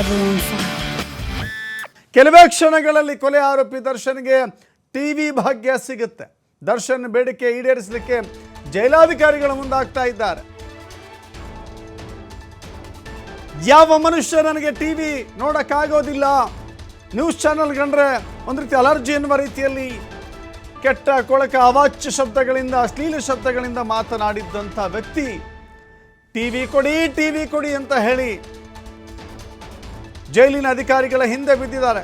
everyone's side. ಕೆಲವೇ ಕ್ಷಣಗಳಲ್ಲಿ ಕೊಲೆ ಆರೋಪಿ ದರ್ಶನ್ಗೆ ಟಿವಿ ಭಾಗ್ಯ ಸಿಗುತ್ತೆ. ದರ್ಶನ್ ಬೇಡಿಕೆ ಈಡೇರಿಸಲಿಕ್ಕೆ ಜೈಲಾಧಿಕಾರಿಗಳು ಮುಂದಾಗ್ತಾ ಇದ್ದಾರೆ. ಯಾವ ಮನುಷ್ಯ ನನಗೆ ಟಿವಿ ನೋಡಕ್ಕಾಗೋದಿಲ್ಲ, ನ್ಯೂಸ್ ಚಾನೆಲ್ ಕಂಡ್ರೆ ಒಂದು ರೀತಿ ಅಲರ್ಜಿ ಎನ್ನುವ ರೀತಿಯಲ್ಲಿ ಕೆಟ್ಟ ಕೊಳಕ ಅವಾಚ್ಯ ಶಬ್ದಗಳಿಂದ ಅಶ್ಲೀಲ ಶಬ್ದಗಳಿಂದ ಮಾತನಾಡಿದ್ದಂಥ ವ್ಯಕ್ತಿ ಟಿವಿ ಕೊಡಿ ಅಂತ ಹೇಳಿ ಜೈಲಿನ ಅಧಿಕಾರಿಗಳ ಹಿಂದೆ ಬಿದ್ದಿದ್ದಾರೆ.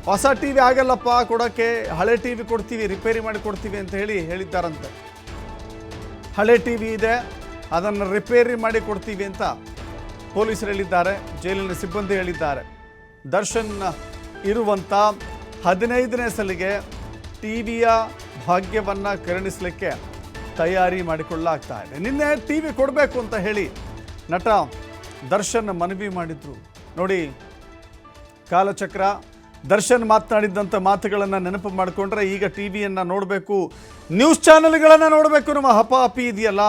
ಹೊಸ ಟಿವಿ ಆಗಲ್ಲಪ್ಪ ಕೊಡೋಕ್ಕೆ, ಹಳೆ ಟಿವಿ ಕೊಡ್ತೀವಿ, ರಿಪೇರಿ ಮಾಡಿ ಕೊಡ್ತೀವಿ ಅಂತ ಹೇಳಿದ್ದಾರಂತೆ. ಹಳೆ ಟಿವಿ ಇದೆ, ಅದನ್ನು ರಿಪೇರಿ ಮಾಡಿ ಕೊಡ್ತೀವಿ ಅಂತ ಪೊಲೀಸರು ಹೇಳಿದ್ದಾರೆ, ಜೈಲಿನ ಸಿಬ್ಬಂದಿ ಹೇಳಿದ್ದಾರೆ. ದರ್ಶನ್ ಇರುವಂಥ 15ನೇ ಸಲಿಗೆ ಟಿವಿಯ ಭಾಗ್ಯವನ್ನು ಕರುಣಿಸಲಿಕ್ಕೆ ತಯಾರಿ ಮಾಡಿಕೊಳ್ಳಲಾಗ್ತಾ ಇದೆ. ನಿನ್ನೆ ಟಿವಿ ಕೊಡಬೇಕು ಅಂತ ಹೇಳಿ ನಟ ದರ್ಶನ್ ಮನವಿ ಮಾಡಿದ್ರು. ನೋಡಿ, ಕಾಲಚಕ್ರ ದರ್ಶನ್ ಮಾತನಾಡಿದ್ದಂಥ ಮಾತುಗಳನ್ನು ನೆನಪು ಮಾಡಿಕೊಂಡ್ರೆ ಈಗ ಟಿವಿಯನ್ನು ನೋಡಬೇಕು, ನ್ಯೂಸ್ ಚಾನೆಲ್ಗಳನ್ನು ನೋಡಬೇಕು ನಮ್ಮ ಹಪಾಪಿ ಇದೆಯಲ್ಲ,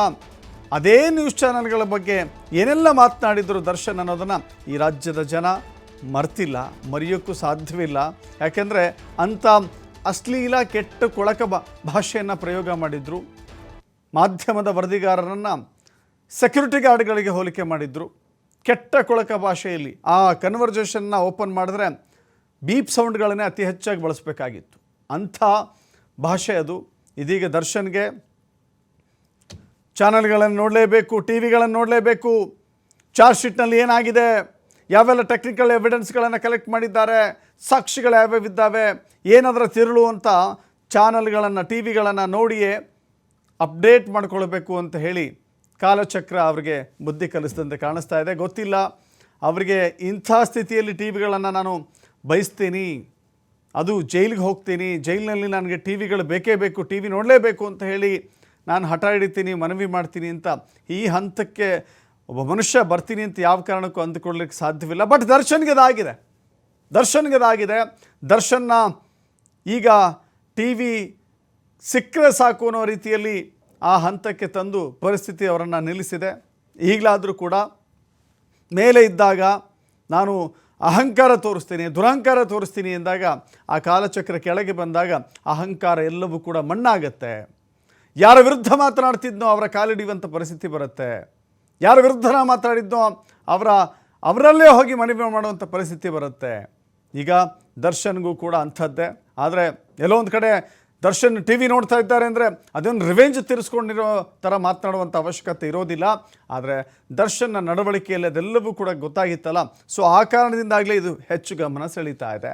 ಅದೇ ನ್ಯೂಸ್ ಚಾನೆಲ್ಗಳ ಬಗ್ಗೆ ಏನೆಲ್ಲ ಮಾತನಾಡಿದ್ರು ದರ್ಶನ್ ಅನ್ನೋದನ್ನು ಈ ರಾಜ್ಯದ ಜನ ಮರ್ತಿಲ್ಲ, ಮರೆಯೋಕ್ಕೂ ಸಾಧ್ಯವಿಲ್ಲ. ಯಾಕೆಂದರೆ ಅಂಥ ಅಶ್ಲೀಲ ಕೆಟ್ಟ ಕೊಳಕ ಭಾಷೆಯನ್ನು ಪ್ರಯೋಗ ಮಾಡಿದರು. ಮಾಧ್ಯಮದ ವರದಿಗಾರರನ್ನು ಸೆಕ್ಯೂರಿಟಿ ಗಾರ್ಡ್ಗಳಿಗೆ ಹೋಲಿಕೆ ಮಾಡಿದರು. ಕೆಟ್ಟ ಕೊಳಕ ಭಾಷೆಯಲ್ಲಿ ಆ ಕನ್ವರ್ಜೇಷನ್ನ ಓಪನ್ ಮಾಡಿದ್ರೆ ಬೀಪ್ ಸೌಂಡ್ಗಳನ್ನೇ ಅತಿ ಹೆಚ್ಚಾಗಿ ಬಳಸಬೇಕಾಗಿತ್ತು. ಅಂಥ ಭಾಷೆ ಅದು. ಇದೀಗ ದರ್ಶನ್ಗೆ ಚಾನಲ್ಗಳನ್ನು ನೋಡಲೇಬೇಕು, ಟಿ ವಿಗಳನ್ನು ನೋಡಲೇಬೇಕು, ಚಾರ್ಜ್ ಶೀಟ್ನಲ್ಲಿ ಏನಾಗಿದೆ, ಯಾವೆಲ್ಲ ಟೆಕ್ನಿಕಲ್ ಎವಿಡೆನ್ಸ್ಗಳನ್ನು ಕಲೆಕ್ಟ್ ಮಾಡಿದ್ದಾರೆ, ಸಾಕ್ಷಿಗಳು ಯಾವ್ಯಾವಿದ್ದಾವೆ, ಏನಾದರೂ ತಿರುಳು ಅಂತ ಚಾನಲ್ಗಳನ್ನು ಟಿ ವಿಗಳನ್ನು ನೋಡಿಯೇ ಅಪ್ಡೇಟ್ ಮಾಡ್ಕೊಳ್ಬೇಕು ಅಂತ ಹೇಳಿ ಕಾಲಚಕ್ರ ಅವರಿಗೆ ಬುದ್ಧಿ ಕಲಿಸಿದಂತೆ ಕಾಣಿಸ್ತಾ ಇದೆ. ಗೊತ್ತಿಲ್ಲ ಅವರಿಗೆ ಇಂಥ ಸ್ಥಿತಿಯಲ್ಲಿ ಟಿ ವಿಗಳನ್ನು ನಾನು ಬಯಸ್ತೀನಿ, ಅದು ಜೈಲಿಗೆ ಹೋಗ್ತೀನಿ, ಜೈಲಿನಲ್ಲಿ ನನಗೆ ಟಿ ವಿಗಳು ಬೇಕೇ ಬೇಕು, ಟಿ ವಿ ನೋಡಲೇಬೇಕು ಅಂತ ಹೇಳಿ ನಾನು ಹಠ ಹಿಡಿತೀನಿ, ಮನವಿ ಮಾಡ್ತೀನಿ ಅಂತ ಈ ಹಂತಕ್ಕೆ ಒಬ್ಬ ಮನುಷ್ಯ ಬರ್ತೀನಿ ಅಂತ ಯಾವ ಕಾರಣಕ್ಕೂ ಅಂದುಕೊಳ್ಳಲಿಕ್ಕೆ ಸಾಧ್ಯವಿಲ್ಲ. ಬಟ್ ದರ್ಶನ್ಗೆ ಅದಾಗಿದೆ. ದರ್ಶನ್ನ ಈಗ ಟಿ ವಿ ಸಿಕ್ಕರೆ ಸಾಕು ಅನ್ನೋ ರೀತಿಯಲ್ಲಿ ಆ ಹಂತಕ್ಕೆ ತಂದು ಪರಿಸ್ಥಿತಿ ಅವರನ್ನು ನಿಲ್ಲಿಸಿದೆ. ಈಗಲಾದರೂ ಕೂಡ ಮೇಲೆ ಇದ್ದಾಗ ನಾನು ಅಹಂಕಾರ ತೋರಿಸ್ತೀನಿ, ದುರಹಂಕಾರ ತೋರಿಸ್ತೀನಿ ಎಂದಾಗ ಆ ಕಾಲಚಕ್ರ ಕೆಳಗೆ ಬಂದಾಗ ಅಹಂಕಾರ ಎಲ್ಲವೂ ಕೂಡ ಮಣ್ಣಾಗತ್ತೆ. ಯಾರ ವಿರುದ್ಧ ಮಾತನಾಡ್ತಿದ್ನೋ ಅವರ ಕಾಲಿಡಿಯುವಂಥ ಪರಿಸ್ಥಿತಿ ಬರುತ್ತೆ. ಯಾರ ವಿರುದ್ಧ ಮಾತಾಡಿದ್ನೋ ಅವರಲ್ಲೇ ಹೋಗಿ ಮನವಿ ಮಾಡುವಂಥ ಪರಿಸ್ಥಿತಿ ಬರುತ್ತೆ. ಈಗ ದರ್ಶನ್ಗೂ ಕೂಡ ಅಂಥದ್ದೇ. ಆದರೆ ಎಲ್ಲೋ ಒಂದು ಕಡೆ ದರ್ಶನ್ ಟಿ ವಿ ನೋಡ್ತಾ ಇದ್ದಾರೆ ಅಂದರೆ ಅದೊಂದು ರಿವೆಂಜ್ ತೀರಿಸ್ಕೊಂಡಿರೋ ಥರ ಮಾತನಾಡುವಂಥ ಅವಶ್ಯಕತೆ ಇರೋದಿಲ್ಲ. ಆದರೆ ದರ್ಶನ್ನ ನಡವಳಿಕೆಯಲ್ಲಿ ಅದೆಲ್ಲವೂ ಕೂಡ ಗೊತ್ತಾಗಿತ್ತಲ್ಲ, ಸೊ ಆ ಕಾರಣದಿಂದಾಗಲೇ ಇದು ಹೆಚ್ಚು ಗಮನ ಸೆಳೀತಾ ಇದೆ.